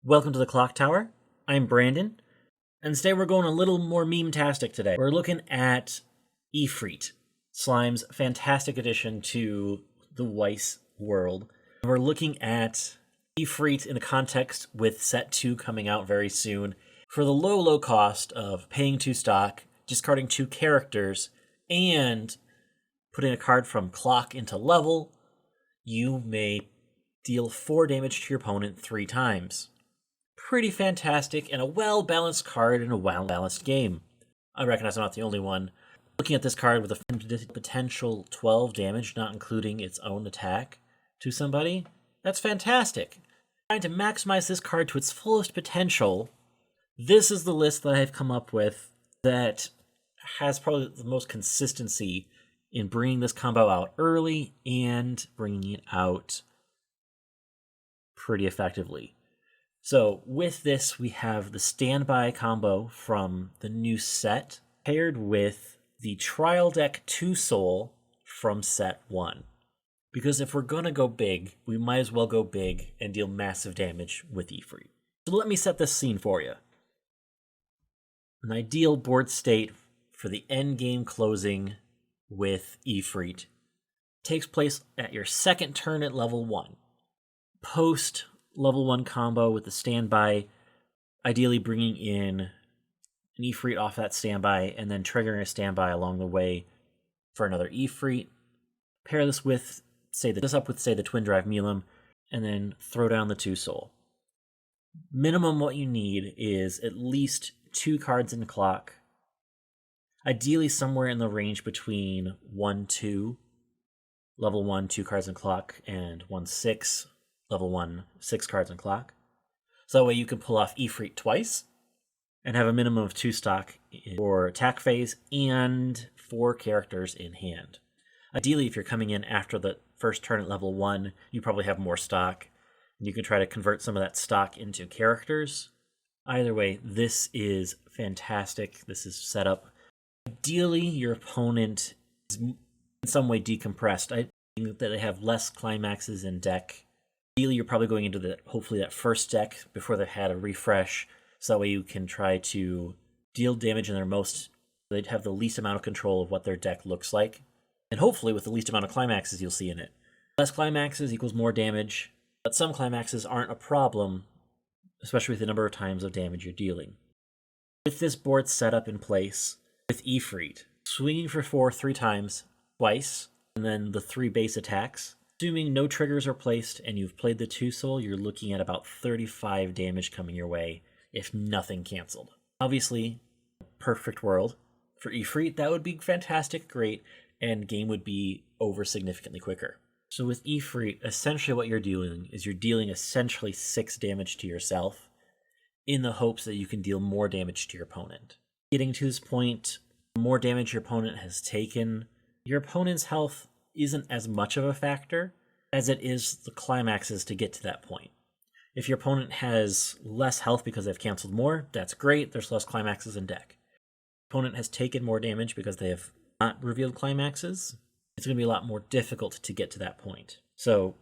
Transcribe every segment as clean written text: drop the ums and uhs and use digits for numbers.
Welcome to the Clock Tower. I'm Brandon, and today we're going a little more meme-tastic today. We're looking at Ifrit, Slime's fantastic addition to the Weiss world. We're looking at Ifrit in the context with Set 2 coming out very soon. For the low cost of paying 2 stock, discarding 2 characters, and putting a card from Clock into Level, you may deal 4 damage to your opponent 3 times. Pretty fantastic and a well-balanced card in a well-balanced game. I recognize I'm not the only one. Looking at this card with a potential 12 damage, not including its own attack to somebody, that's fantastic. Trying to maximize this card to its fullest potential, this is the list that I've come up with that has probably the most consistency in bringing this combo out early and bringing it out pretty effectively. So with this, we have the Standby combo from the new set, paired with the Trial Deck 2 Soul from set 1. Because if we're going to go big, we might as well go big and deal massive damage with Ifrit. So let me set this scene for you. An ideal board state for the end game closing with Ifrit takes place at your second turn at level 1. Post level 1 combo with the Standby, ideally bringing in an Ifrit off that Standby and then triggering a Standby along the way for another Ifrit. Pair this with, say the Twin Drive Milim, and then throw down the 2 Soul. Minimum what you need is at least 2 cards in the clock, ideally somewhere in the range between 1-2, level 1, 2 cards in clock, and 1-6, level 1, 6 cards in clock. So that way you can pull off Ifrit twice and have a minimum of 2 stock for attack phase and 4 characters in hand. Ideally, if you're coming in after the first turn at level 1, you probably have more stock, and you can try to convert some of that stock into characters. Either way, this is fantastic. This is set up. Ideally, your opponent is in some way decompressed. I think that they have less climaxes in deck. Ideally, you're probably going into hopefully that first deck before they've had a refresh, so that way you can try to deal damage in they'd have the least amount of control of what their deck looks like, and hopefully with the least amount of climaxes you'll see in it. Less climaxes equals more damage, but some climaxes aren't a problem, especially with the number of times of damage you're dealing. With this board setup in place, with Ifrit, swinging for 4 3 times, twice, and then the 3 base attacks, assuming no triggers are placed and you've played the 2 Soul, you're looking at about 35 damage coming your way if nothing canceled. Obviously, perfect world. For Ifrit, that would be fantastic, great, and game would be over significantly quicker. So with Ifrit, essentially what you're dealing is you're dealing essentially 6 damage to yourself in the hopes that you can deal more damage to your opponent. Getting to this point, the more damage your opponent has taken, your opponent's health isn't as much of a factor as it is the climaxes to get to that point. If your opponent has less health because they've canceled more, that's great, there's less climaxes in deck. If your opponent has taken more damage because they have not revealed climaxes, it's going to be a lot more difficult to get to that point. So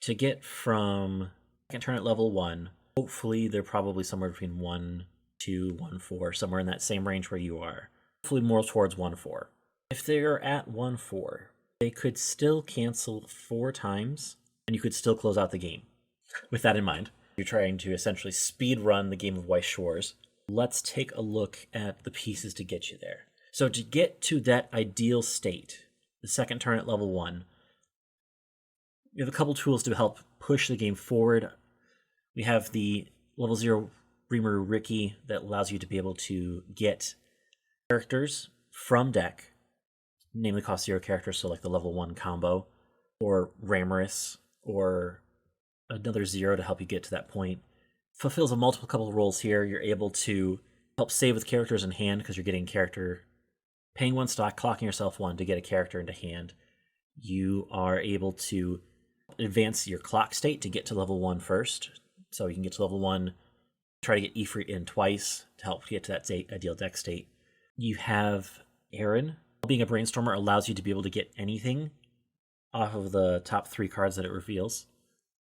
to get from second turn at level 1, hopefully they're probably somewhere between 1-2, 1-4, somewhere in that same range where you are. Hopefully more towards 1-4. If they're at 1-4, they could still cancel 4 times, and you could still close out the game. With that in mind, you're trying to essentially speed run the game of Weiss Schwarz. Let's take a look at the pieces to get you there. So to get to that ideal state, the second turn at level 1, you have a couple tools to help push the game forward. We have the level 0 Reamer Ricky that allows you to be able to get characters from deck, namely cost 0 characters, so like the level 1 combo, or Ramorous, or another 0 to help you get to that point. Fulfills a multiple couple of roles here. You're able to help save with characters in hand because you're getting paying 1 stock, clocking yourself 1 to get a character into hand. You are able to advance your clock state to get to level 1 first. So you can get to level 1, try to get Ifrit in twice to help get to that ideal deck state. You have Aaron. Being a Brainstormer allows you to be able to get anything off of the top 3 cards that it reveals.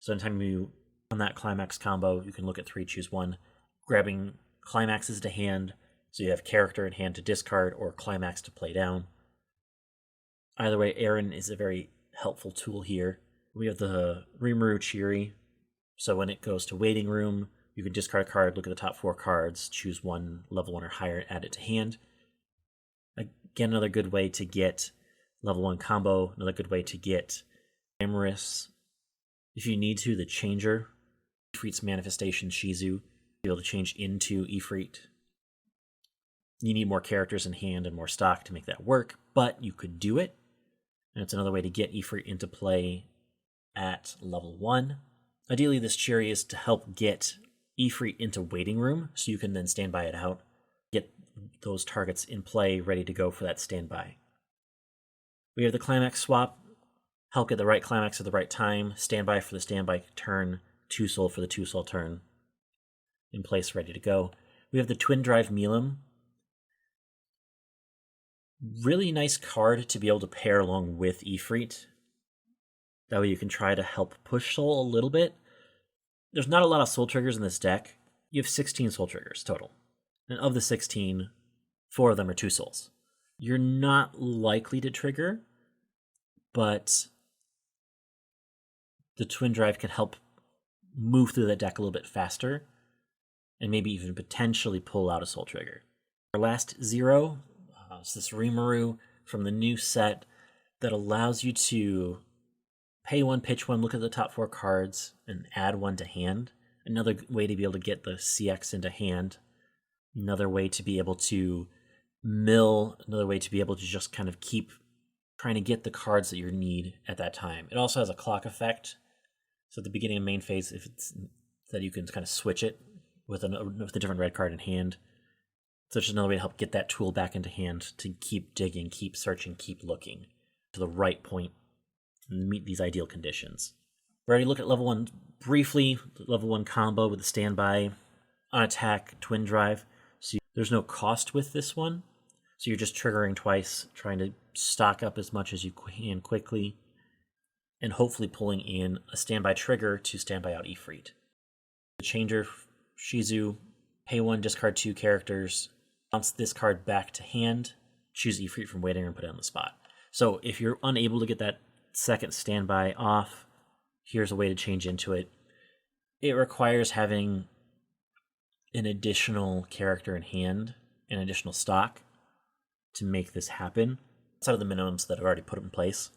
So anytime you On that climax combo, you can look at 3, choose 1, grabbing climaxes to hand, so you have character in hand to discard or climax to play down. Either way, Aaron is a very helpful tool here. We have the Rimuru Chiri, so when it goes to waiting room, you can discard a card, look at the top 4 cards, choose 1 level 1 or higher, add it to hand. Again, another good way to get level 1 combo, another good way to get Amorous. If you need to, the Changer, Ifrit's Manifestation Shizu, be able to change into Ifrit. You need more characters in hand and more stock to make that work, but you could do it. And it's another way to get Ifrit into play at level 1. Ideally, this Chiri is to help get Ifrit into waiting room, so you can then stand by it out, get those targets in play, ready to go for that standby. We have the Climax swap, help get the right Climax at the right time, standby for the standby turn, 2-soul for the 2-soul turn, in place, ready to go. We have the Twin Drive Milim. Really nice card to be able to pair along with Ifrit. That way you can try to help push Soul a little bit. There's not a lot of Soul triggers in this deck. You have 16 Soul triggers total. And of the 16, 4 of them are 2 Souls. You're not likely to trigger, but the Twin Drive can help move through that deck a little bit faster and maybe even potentially pull out a Soul trigger. Our last 0 is this Rimuru from the new set that allows you to pay 1, pitch 1, look at the top 4 cards, and add 1 to hand. Another way to be able to get the CX into hand. Another way to be able to mill. Another way to be able to just kind of keep trying to get the cards that you need at that time. It also has a clock effect. So at the beginning of main phase, if it's that you can kind of switch it with a different red card in hand. So it's just another way to help get that tool back into hand to keep digging, keep searching, keep looking to the right point and meet these ideal conditions. We already looked at level 1 briefly, level 1 combo with the standby, on attack, Twin Drive. So there's no cost with this one. So you're just triggering twice, trying to stock up as much as you can quickly, and hopefully pulling in a standby trigger to standby out Ifrit. The Changer, Shizu, pay 1, discard 2 characters, bounce this card back to hand, choose Ifrit from waiting and put it on the spot. So if you're unable to get that second standby off, here's a way to change into it. It requires having an additional character in hand, an additional stock to make this happen, outside of the minimums that are already put in place.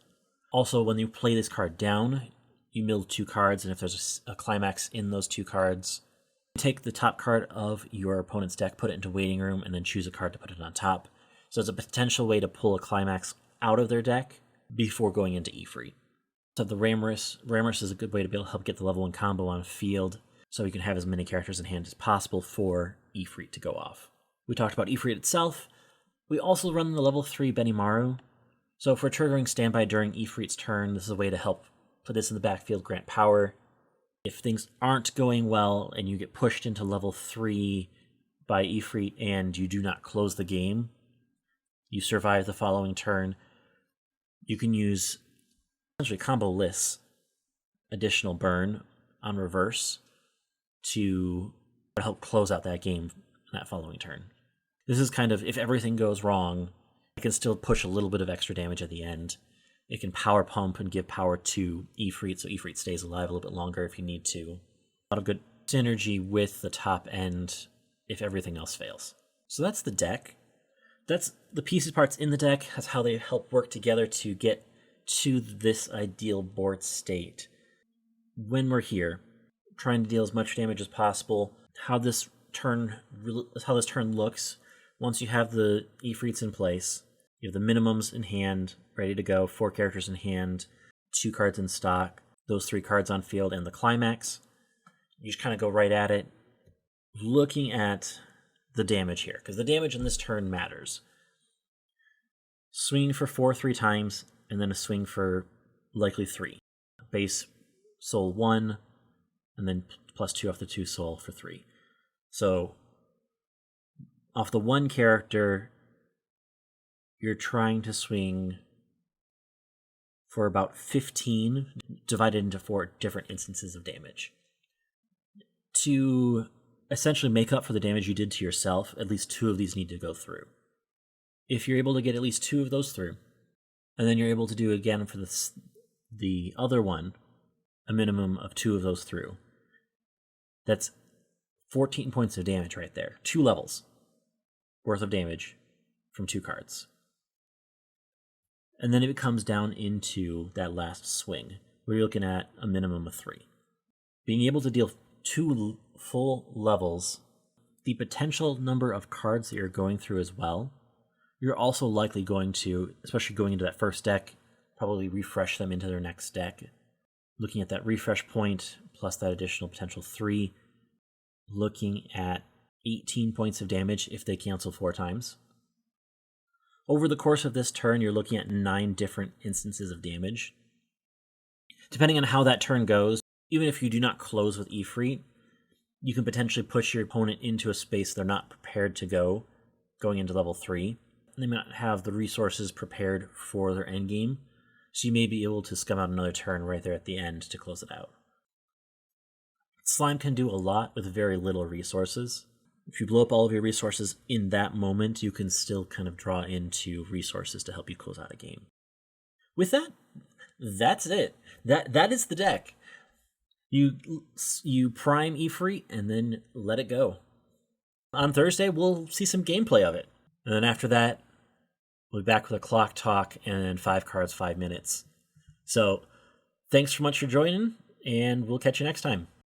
Also, when you play this card down, you mill 2 cards, and if there's a climax in those 2 cards, take the top card of your opponent's deck, put it into waiting room, and then choose a card to put it on top. So it's a potential way to pull a climax out of their deck before going into Ifrit. So the Ramorous. Ramorous is a good way to be able to help get the level 1 combo on field, so you can have as many characters in hand as possible for Ifrit to go off. We talked about Ifrit itself. We also run the level 3 Benimaru. So if we're triggering standby during Ifrit's turn, this is a way to help put this in the backfield, grant power. If things aren't going well and you get pushed into level 3 by Ifrit and you do not close the game, you survive the following turn, you can use essentially combo lists, additional burn on reverse to help close out that game that following turn. This is kind of, if everything goes wrong, it can still push a little bit of extra damage at the end. It can power pump and give power to Ifrit, so Ifrit stays alive a little bit longer if you need to. A lot of good synergy with the top end if everything else fails. So that's the deck. That's the pieces parts in the deck. That's how they help work together to get to this ideal board state. When we're here, trying to deal as much damage as possible, how this turn looks. Once you have the Ifrits in place, you have the minimums in hand, ready to go, 4 characters in hand, 2 cards in stock, those 3 cards on field, and the climax. You just kind of go right at it, looking at the damage here, because the damage in this turn matters. Swing for 4 3 times, and then a swing for likely 3. Base soul 1, and then +2 off the 2 soul for 3. So off the 1 character, you're trying to swing for about 15, divided into 4 different instances of damage. to essentially make up for the damage you did to yourself, at least 2 of these need to go through. If you're able to get at least 2 of those through, and then you're able to do again for the other one, a minimum of 2 of those through, that's 14 points of damage right there. 2 levels worth of damage from 2 cards. And then it comes down into that last swing, where you're looking at a minimum of 3. Being able to deal 2 full levels, the potential number of cards that you're going through as well, you're also likely going to, especially going into that first deck, probably refresh them into their next deck. Looking at that refresh point, plus that additional potential 3, looking at 18 points of damage if they cancel 4 times. Over the course of this turn, you're looking at 9 different instances of damage. Depending on how that turn goes, even if you do not close with Ifrit, you can potentially push your opponent into a space they're not prepared to go, going into level 3. They might not have the resources prepared for their endgame, so you may be able to scum out another turn right there at the end to close it out. Slime can do a lot with very little resources. If you blow up all of your resources in that moment, you can still kind of draw into resources to help you close out a game. With that, that's it. That is the deck. You prime Ifrit and then let it go. On Thursday, we'll see some gameplay of it. And then after that, we'll be back with a clock talk and 5 cards, 5 minutes. So thanks so much for joining, and we'll catch you next time.